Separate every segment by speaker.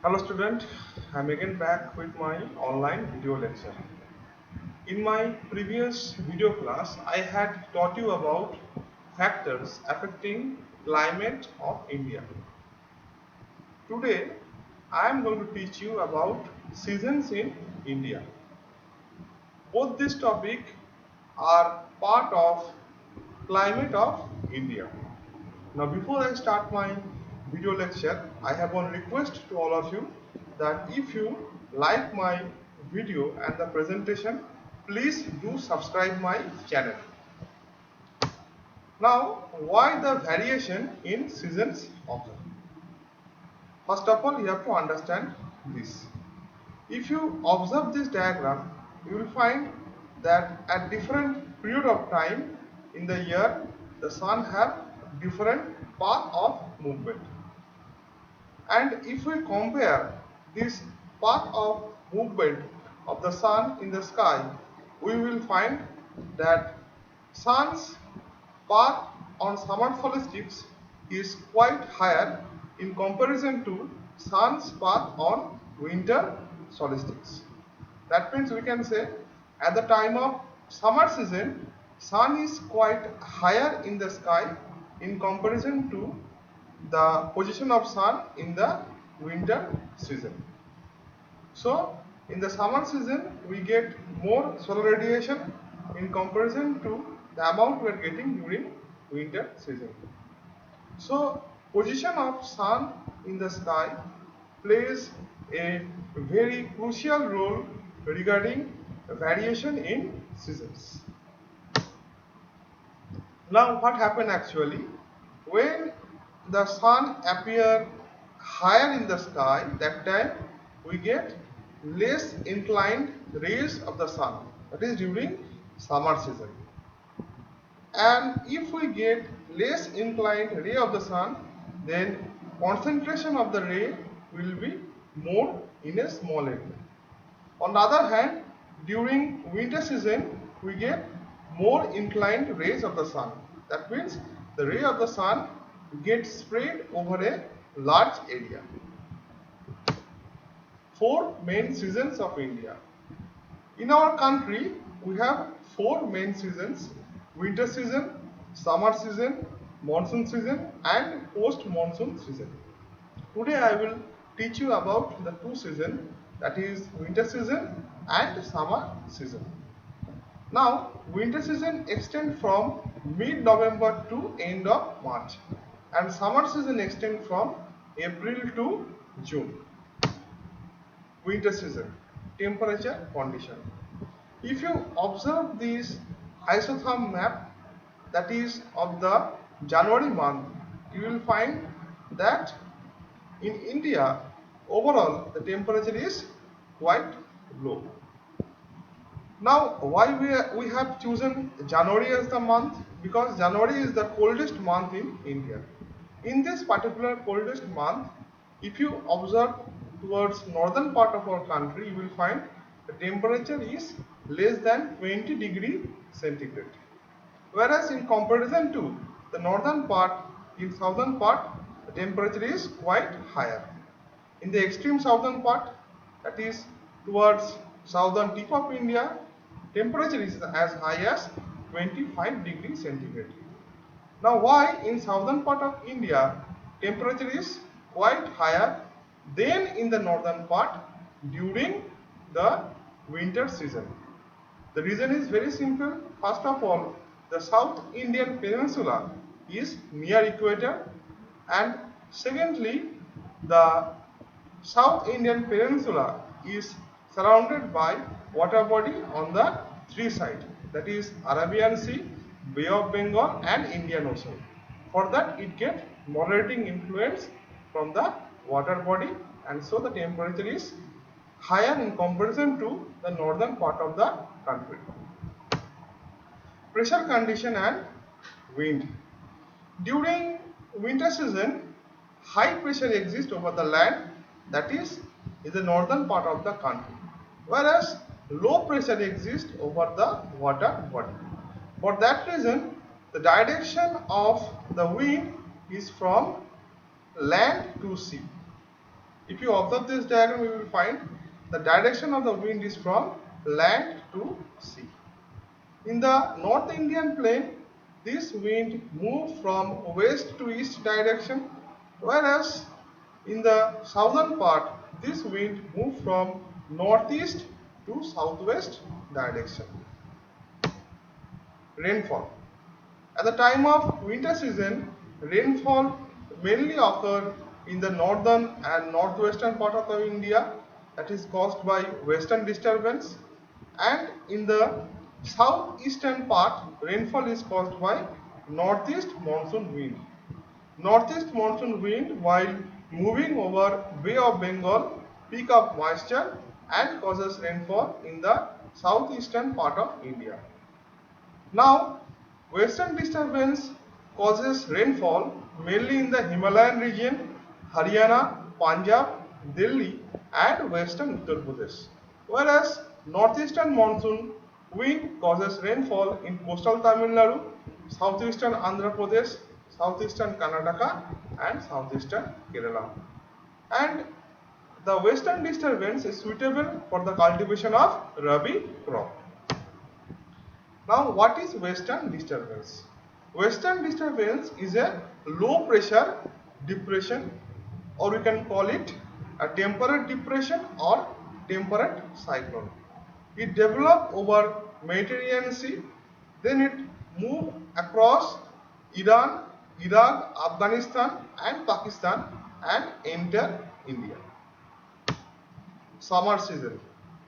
Speaker 1: Hello student, I'm again back with my online video lecture. In my previous video class, I had taught you about factors affecting climate of India. Today, I am going to teach you about seasons in India. Both this topic are part of climate of India. Now before I start my video lecture, I have one request to all of you that if you like my video and the presentation, please do subscribe my channel. Now, why the variation in seasons occur? First of all, you have to understand this. If you observe this diagram, you will find that at different period of time in the year, the sun have different path of movement. And if we compare this path of movement of the sun in the sky, we will find that sun's path on summer solstice is quite higher in comparison to sun's path on winter solstice. That means we can say at the time of summer season, sun is quite higher in the sky in comparison to the position of sun in the winter season. So in the summer season we get more solar radiation in comparison to the amount we are getting during winter season. So position of sun in the sky plays a very crucial role regarding variation in seasons. Now what happened actually, when the sun appear higher in the sky, that time we get less inclined rays of the sun, that is during summer season. And if we get less inclined ray of the sun, then concentration of the ray will be more in a small area. On the other hand, during winter season we get more inclined rays of the sun. That means the ray of the sun gets spread over a large area. Four main seasons of India. In our country, we have four main seasons: winter season, summer season, monsoon season, and post-monsoon season. Today I will teach you about the two seasons, that is winter season and summer season. Now, winter season extends from mid-November to end of March, and summer season extends from April to June. Winter season, temperature condition. If you observe this isotherm map, that is of the January month, you will find that in India overall the temperature is quite low. Now why we have chosen January as the month? Because January is the coldest month in India. In this particular coldest month, if you observe towards northern part of our country, you will find the temperature is less than 20 degree centigrade. Whereas in comparison to the northern part, in southern part, the temperature is quite higher. In the extreme southern part, that is towards southern tip of India, temperature is as high as 25 degrees centigrade. Now why in southern part of India temperature is quite higher than in the northern part during the winter season? The reason is very simple. First of all, the South Indian peninsula is near equator, and secondly, the South Indian peninsula is surrounded by water body on the three sides, that is Arabian Sea, Bay of Bengal and Indian Ocean. For that it gets moderating influence from the water body, and so the temperature is higher in comparison to the northern part of the country. Pressure condition and wind. During winter season, high pressure exists over the land, that is in the northern part of the country, whereas low pressure exists over the water body. For that reason, the direction of the wind is from land to sea. If you observe this diagram, you will find the direction of the wind is from land to sea. In the North Indian plain, this wind moves from west to east direction, whereas in the southern part, this wind moves from northeast to southwest direction. Rainfall. At the time of winter season, rainfall mainly occur in the northern and northwestern part of the India, that is caused by western disturbance, and in the southeastern part rainfall is caused by northeast monsoon wind. Northeast monsoon wind, while moving over Bay of Bengal, pick up moisture and causes rainfall in the southeastern part of India. Now, western disturbance causes rainfall mainly in the Himalayan region, Haryana, Punjab, Delhi and western Uttar Pradesh. Whereas northeastern monsoon wind causes rainfall in coastal Tamil Nadu, southeastern Andhra Pradesh, southeastern Karnataka and southeastern Kerala. And the western disturbance is suitable for the cultivation of Rabi crop. Now, what is western disturbance? Western disturbance is a low pressure depression, or we can call it a temperate depression or temperate cyclone. It develops over Mediterranean Sea, then it moves across Iran, Iraq, Afghanistan and Pakistan and enter India. Summer season,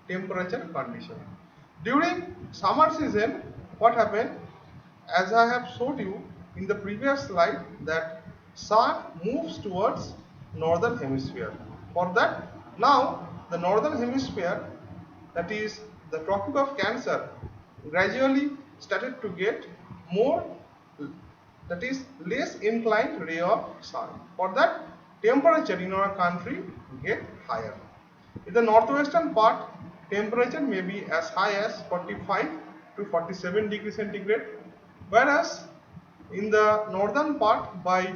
Speaker 1: temperature condition. During summer season, what happened? As I have showed you in the previous slide, that sun moves towards northern hemisphere. For that, now the northern hemisphere, that is the Tropic of Cancer, gradually started to get more, that is less inclined ray of sun. For that, temperature in our country get higher. In the northwestern part, temperature may be as high as 45 to 47 degrees centigrade, whereas in the northern part by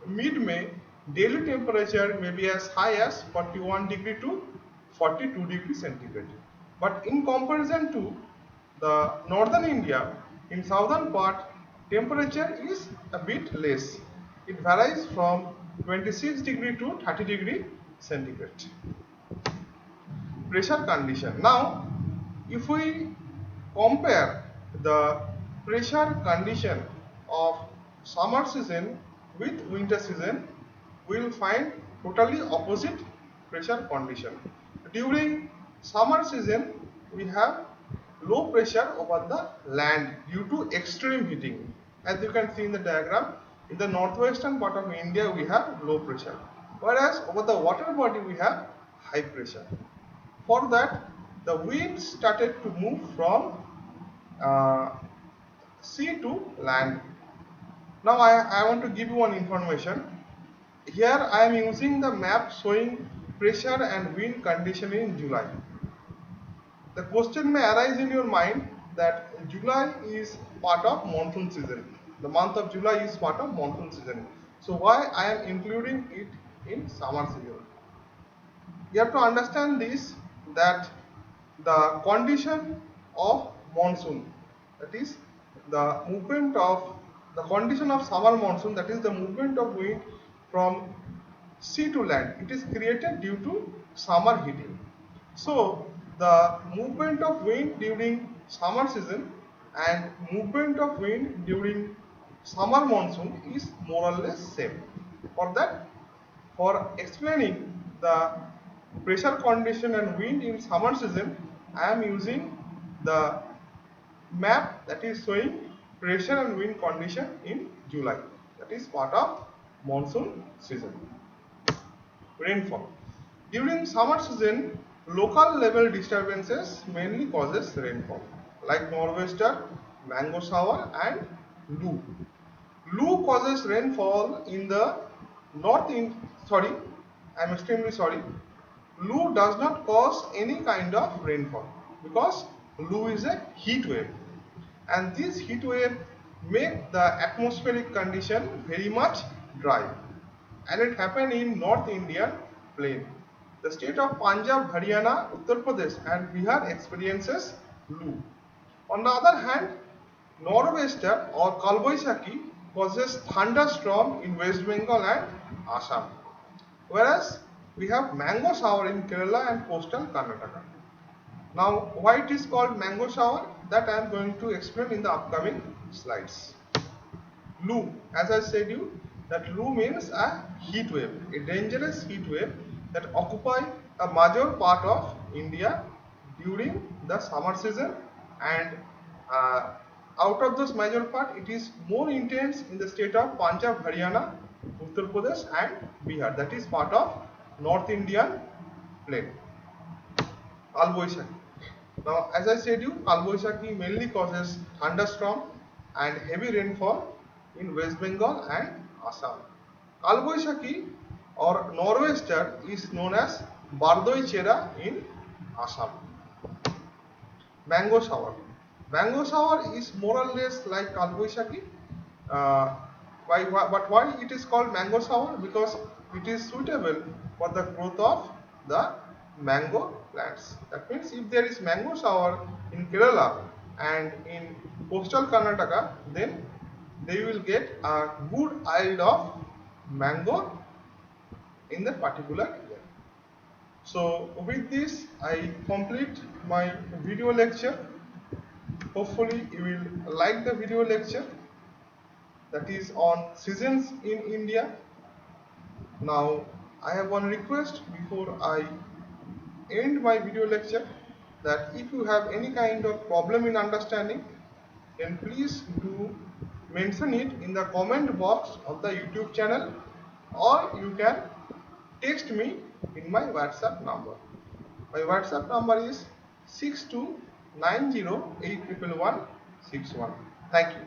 Speaker 1: mid-May, daily temperature may be as high as 41 degree to 42 degrees centigrade. But in comparison to the northern India, in southern part, temperature is a bit less. It varies from 26 degree to 30 degree centigrade. Pressure condition. Now, if we compare the pressure condition of summer season with winter season, we will find totally opposite pressure condition. During summer season, we have low pressure over the land due to extreme heating. As you can see in the diagram, in the northwestern part of India we have low pressure, whereas over the water body we have high pressure. For that, the wind started to move from sea to land. Now I want to give you one information. Here I am using the map showing pressure and wind condition in July. The question may arise in your mind that July is part of monsoon season. The month of July is part of monsoon season. So why I am including it in summer season? You have to understand this, that the condition of monsoon, that is the movement of the condition of summer monsoon, that is the movement of wind from sea to land, it is created due to summer heating. So the movement of wind during summer season and movement of wind during summer monsoon is more or less same. For that, for explaining the pressure condition and wind in summer season, I am using the map that is showing pressure and wind condition in July, that is part of monsoon season. Rainfall. During summer season, local level disturbances mainly causes rainfall, like nor'wester, mango shower and Loo. Loo causes rainfall in the I am extremely sorry. Loo does not cause any kind of rainfall because Loo is a heat wave, and this heat wave make the atmospheric condition very much dry, and it happened in North Indian plain. The state of Punjab, Haryana, Uttar Pradesh and Bihar experiences Lu. On the other hand, nor'wester or Kalboisaki causes thunderstorm in West Bengal and Assam. Whereas we have mango shower in Kerala and coastal Karnataka. Now, why it is called mango shower? That I am going to explain in the upcoming slides. Lu, as I said you, that Lu means a heat wave, a dangerous heat wave that occupy a major part of India during the summer season, and out of this major part, it is more intense in the state of Punjab, Haryana, Uttar Pradesh and Bihar. That is part of North Indian plain. Kalboisaki. Now, as I said you, Kalboisaki mainly causes thunderstorm and heavy rainfall in West Bengal and Assam. Kalboisaki or nor'wester is known as Bardoi Chera in Assam. Mango shower. Mango shower is more or less like Kalboisaki. But why it is called mango shower? Because it is suitable for the growth of the mango plants. That means if there is mango shower in Kerala and in coastal Karnataka, then they will get a good yield of mango in that particular year. So with this I complete my video lecture. Hopefully you will like the video lecture, that is on seasons in India. Now I have one request before I end my video lecture, that if you have any kind of problem in understanding, then please do mention it in the comment box of the YouTube channel, or you can text me in my WhatsApp number. My WhatsApp number is 6290811161. Thank you.